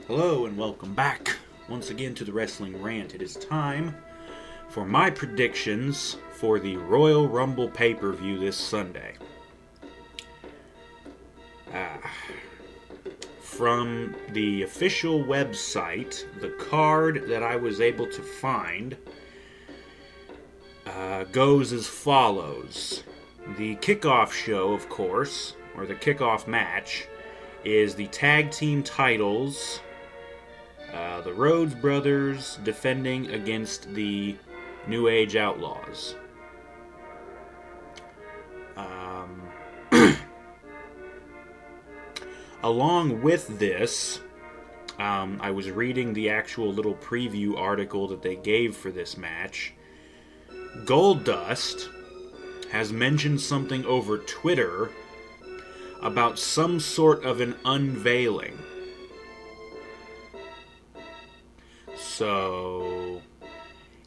Hello and welcome back once again to the Wrestling Rant. It is time for my predictions for the Royal Rumble pay-per-view this Sunday. From the official website, the card that I was able to find goes as follows. The kickoff show, of course, or the kickoff match, is the tag team titles. The Rhodes Brothers defending against the New Age Outlaws. Along with this, I was reading the actual little preview article that they gave for this match. Goldust has mentioned something over Twitter about some sort of an unveiling. So,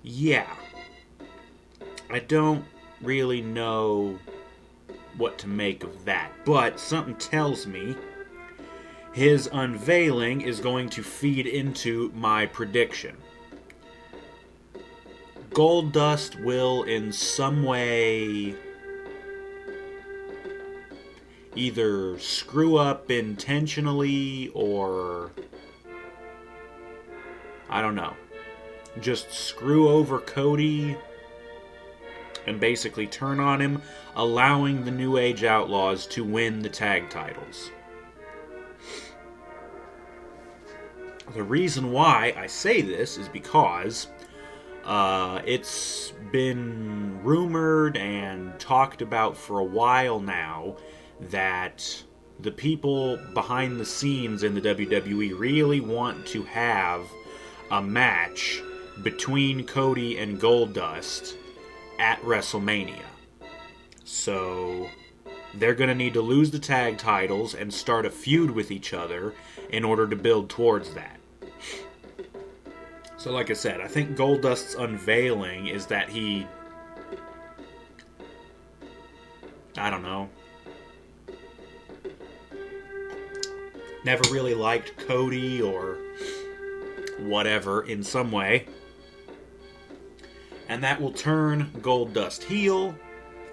yeah. I don't really know what to make of that, but something tells me his unveiling is going to feed into my prediction. Goldust will in some way either screw up intentionally or I don't know. Just screw over Cody and basically turn on him, allowing the New Age Outlaws to win the tag titles. The reason why I say this is because it's been rumored and talked about for a while now that the people behind the scenes in the WWE really want to have a match between Cody and Goldust at WrestleMania. So they're going to need to lose the tag titles and start a feud with each other in order to build towards that. So like I said, I think Goldust's unveiling is that he, I don't know, never really liked Cody or whatever in some way. And that will turn Goldust heel.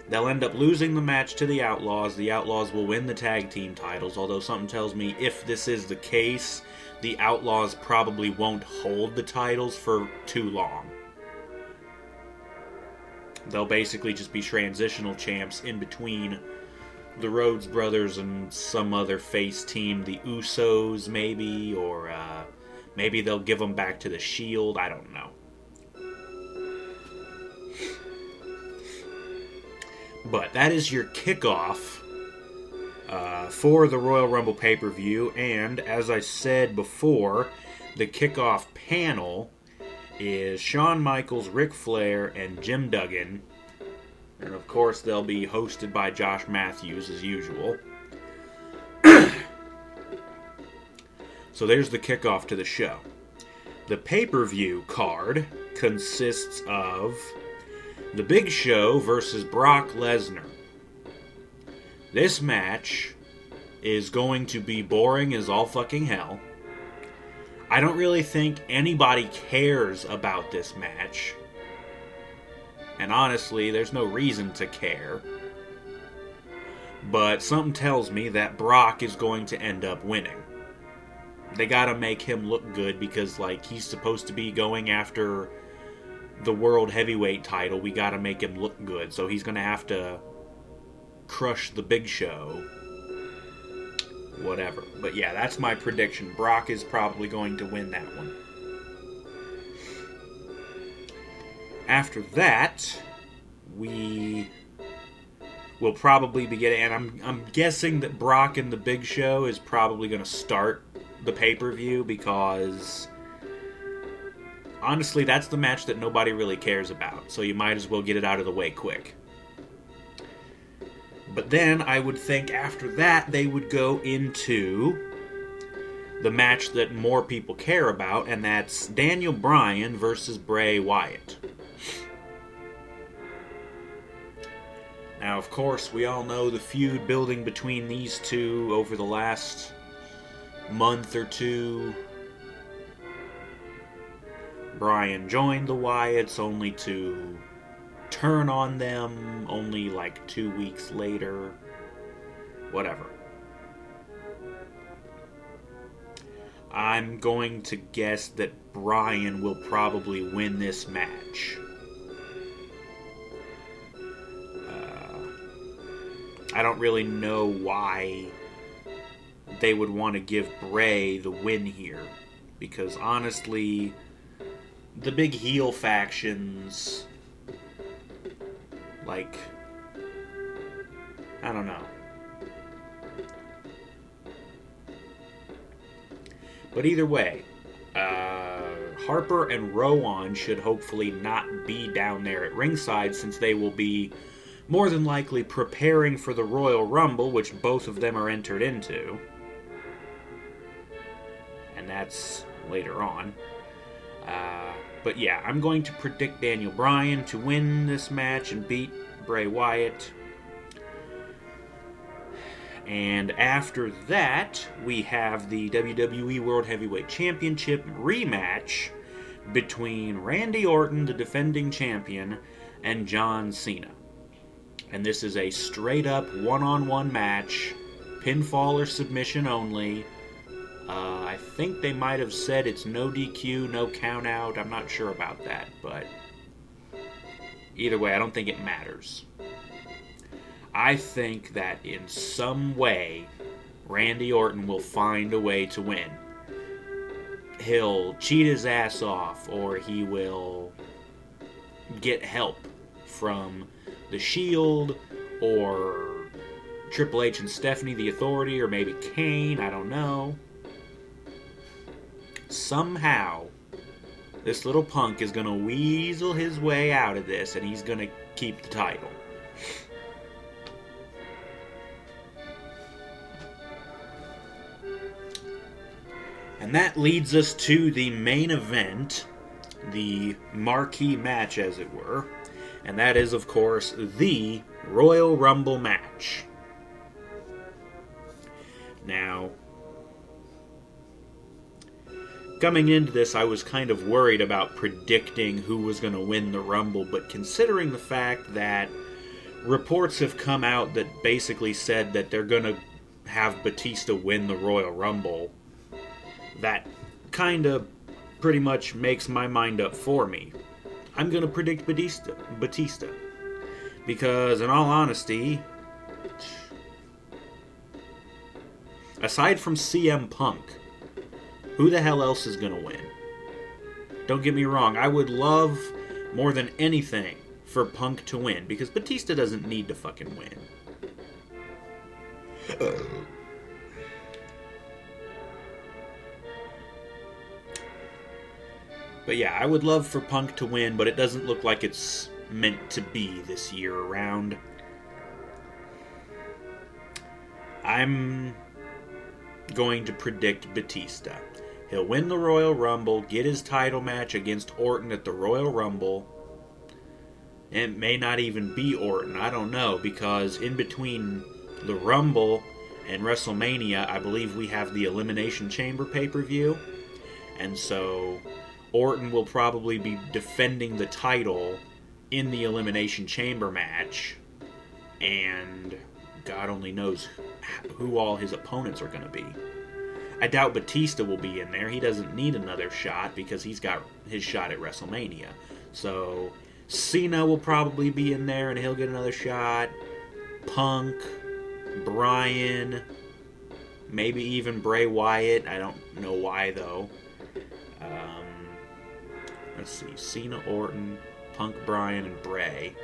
They'll end up losing the match to the Outlaws. The Outlaws will win the tag team titles, although something tells me if this is the case, the Outlaws probably won't hold the titles for too long. They'll basically just be transitional champs in between the Rhodes Brothers and some other face team, the Usos maybe, or maybe they'll give them back to the Shield. I don't know. But that is your kickoff for the Royal Rumble pay-per-view. And as I said before, the kickoff panel is Shawn Michaels, Ric Flair, and Jim Duggan. And of course, they'll be hosted by Josh Matthews as usual. So there's the kickoff to the show. The pay-per-view card consists of The Big Show versus Brock Lesnar. This match is going to be boring as all fucking hell. I don't really think anybody cares about this match. And honestly, there's no reason to care. But something tells me that Brock is going to end up winning. They gotta make him look good because, like, he's supposed to be going after the World Heavyweight title. We gotta make him look good. So he's gonna have to crush the Big Show. Whatever. But yeah, that's my prediction. Brock is probably going to win that one. After that, we will probably be getting, and I'm guessing that Brock and the Big Show is probably going to start the pay-per-view because honestly, that's the match that nobody really cares about. So you might as well get it out of the way quick. But then I would think after that they would go into the match that more people care about, and that's Daniel Bryan versus Bray Wyatt. Now, of course, we all know the feud building between these two over the last month or two Bryan joined the Wyatts only to turn on them only like 2 weeks later. Whatever. I'm going to guess that Bryan will probably win this match. I don't really know why they would want to give Bray the win here. Because honestly, the big heel factions, like, I don't know. But either way, Harper and Rowan should hopefully not be down there at ringside, since they will be more than likely preparing for the Royal Rumble, which both of them are entered into. And that's later on. But yeah, I'm going to predict Daniel Bryan to win this match and beat Bray Wyatt. And after that, we have the WWE World Heavyweight Championship rematch between Randy Orton, the defending champion, and John Cena. And this is a straight-up one-on-one match, pinfall or submission only. I think they might have said it's no DQ, no count-out. I'm not sure about that, but either way, I don't think it matters. I think that in some way, Randy Orton will find a way to win. He'll cheat his ass off, or he will get help from The Shield, or Triple H and Stephanie, the Authority, or maybe Kane, I don't know. Somehow, this little punk is going to weasel his way out of this, and he's going to keep the title. And that leads us to the main event, the marquee match, as it were. And that is, of course, the Royal Rumble match. Now, coming into this, I was kind of worried about predicting who was going to win the Rumble, but considering the fact that reports have come out that basically said that they're going to have Batista win the Royal Rumble, that kind of pretty much makes my mind up for me. I'm going to predict Batista. Because, in all honesty, aside from CM Punk, who the hell else is going to win? Don't get me wrong, I would love more than anything for Punk to win, because Batista doesn't need to fucking win. But yeah, I would love for Punk to win, but it doesn't look like it's meant to be this year around. I'm going to predict Batista. He'll win the Royal Rumble, get his title match against Orton at the Royal Rumble. It may not even be Orton, I don't know, because in between the Rumble and WrestleMania, I believe we have the Elimination Chamber pay-per-view. And so Orton will probably be defending the title in the Elimination Chamber match, and God only knows who all his opponents are going to be. I doubt Batista will be in there. He doesn't need another shot because he's got his shot at WrestleMania. So Cena will probably be in there and he'll get another shot. Punk, Bryan, maybe even Bray Wyatt. I don't know why though. Let's see, Cena, Orton, Punk, Bryan, and Bray.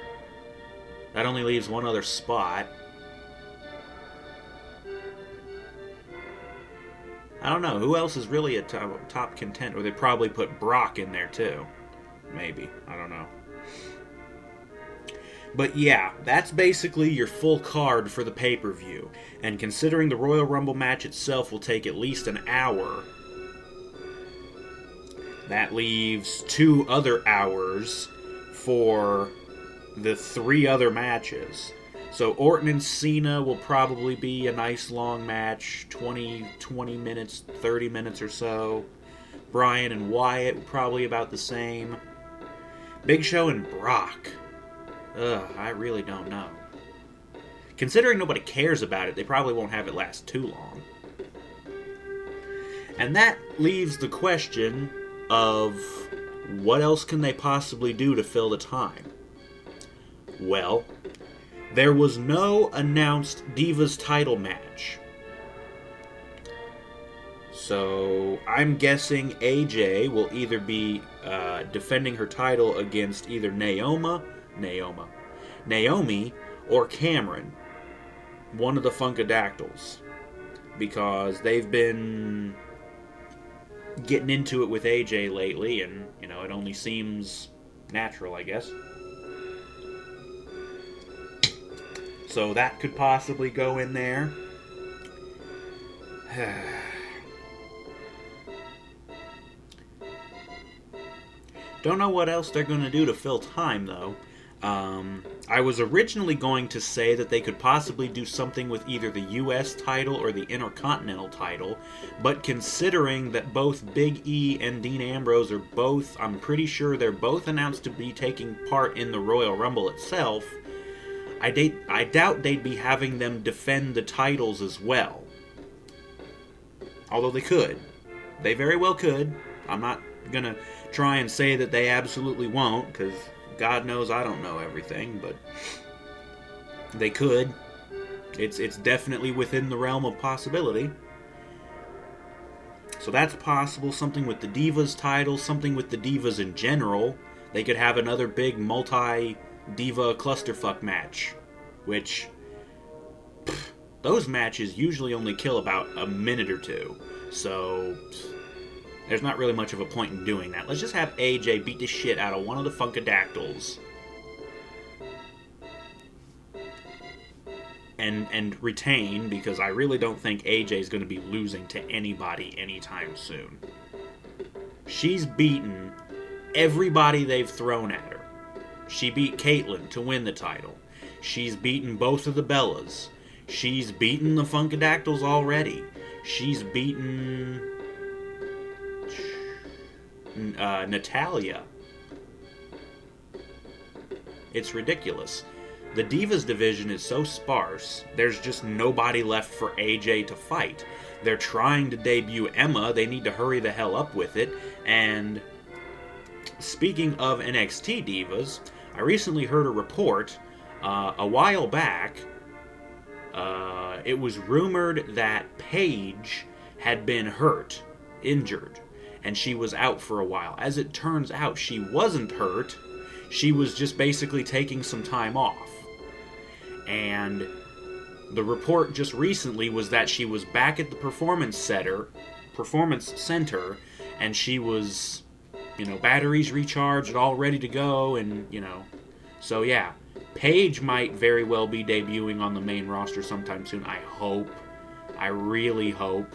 That only leaves one other spot. I don't know, who else is really a top contender? Or they probably put Brock in there too. Maybe, I don't know. But yeah, that's basically your full card for the pay-per-view. And considering the Royal Rumble match itself will take at least an hour, that leaves 2 other hours for the 3 other matches. So Orton and Cena will probably be a nice long match, 20 minutes, 30 minutes or so. Bryan and Wyatt, probably about the same. Big Show and Brock. I really don't know. Considering nobody cares about it, they probably won't have it last too long. And that leaves the question of what else can they possibly do to fill the time? Well, there was no announced Divas title match. So I'm guessing AJ will either be defending her title against either Naomi, or Cameron, one of the Funkadactyls, because they've been getting into it with AJ lately, and it only seems natural, I guess. So that could possibly go in there. Don't know what else they're going to do to fill time, though. I was originally going to say that they could possibly do something with either the U.S. title or the Intercontinental title, but considering that both Big E and Dean Ambrose are both, I'm pretty sure they're both announced to be taking part in the Royal Rumble itself, I doubt they'd be having them defend the titles as well. Although they could. They very well could. I'm not going to try and say that they absolutely won't, because God knows I don't know everything, but they could. It's definitely within the realm of possibility. So that's possible. Something with the Divas title, something with the Divas in general. They could have another big multi-diva clusterfuck match, which those matches usually only kill about a minute or two. So there's not really much of a point in doing that. Let's just have AJ beat the shit out of one of the Funkadactyls. And retain, because I really don't think AJ's going to be losing to anybody anytime soon. She's beaten everybody they've thrown at her. She beat Caitlyn to win the title. She's beaten both of the Bellas. She's beaten the Funkadactyls already. She's beaten Natalia. It's ridiculous. The Divas division is so sparse, there's just nobody left for AJ to fight. They're trying to debut Emma, they need to hurry the hell up with it, and speaking of NXT Divas, I recently heard a report, a while back, it was rumored that Paige had been hurt, injured, and she was out for a while. As it turns out, she wasn't hurt, she was just basically taking some time off. And the report just recently was that she was back at the Performance Center, and she was, batteries recharged, all ready to go, and, so yeah, Paige might very well be debuting on the main roster sometime soon. I hope. I really hope.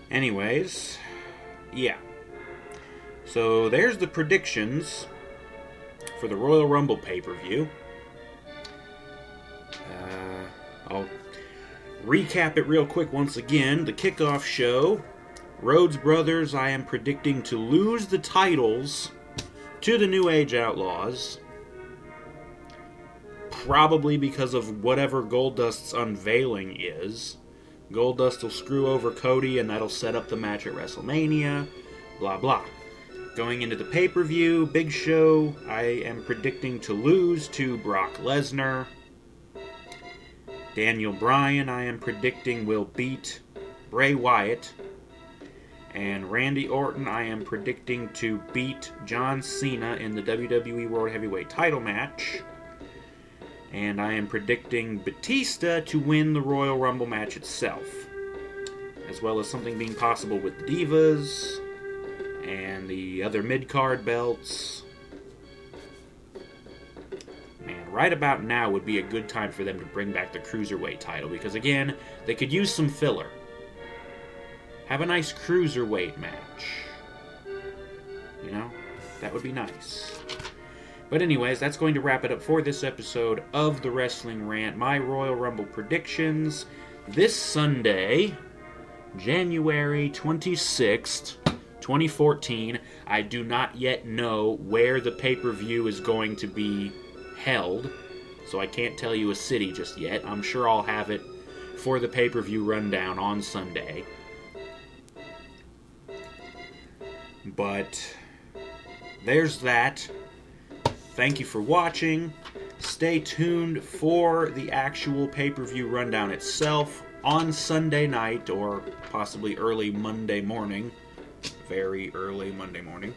Anyways, yeah. So there's the predictions for the Royal Rumble pay-per-view. I'll recap it real quick once again. The kickoff show, Rhodes Brothers, I am predicting to lose the titles to the New Age Outlaws. Probably because of whatever Goldust's unveiling is. Goldust will screw over Cody, and that'll set up the match at WrestleMania. Blah, blah. Going into the pay-per-view, Big Show, I am predicting to lose to Brock Lesnar. Daniel Bryan, I am predicting will beat Bray Wyatt. And Randy Orton, I am predicting to beat John Cena in the WWE World Heavyweight title match. And I am predicting Batista to win the Royal Rumble match itself. As well as something being possible with the Divas and the other mid-card belts. Man, right about now would be a good time for them to bring back the Cruiserweight title. Because again, they could use some filler. Have a nice Cruiserweight match. That would be nice. But anyways, that's going to wrap it up for this episode of the Wrestling Rant. My Royal Rumble predictions this Sunday, January 26th, 2014. I do not yet know where the pay-per-view is going to be held, so I can't tell you a city just yet. I'm sure I'll have it for the pay-per-view rundown on Sunday. But there's that. Thank you for watching. Stay tuned for the actual pay-per-view rundown itself on Sunday night, or possibly early Monday morning. Very early Monday morning.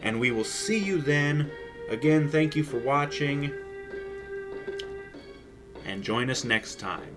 And we will see you then. Again, thank you for watching. And join us next time.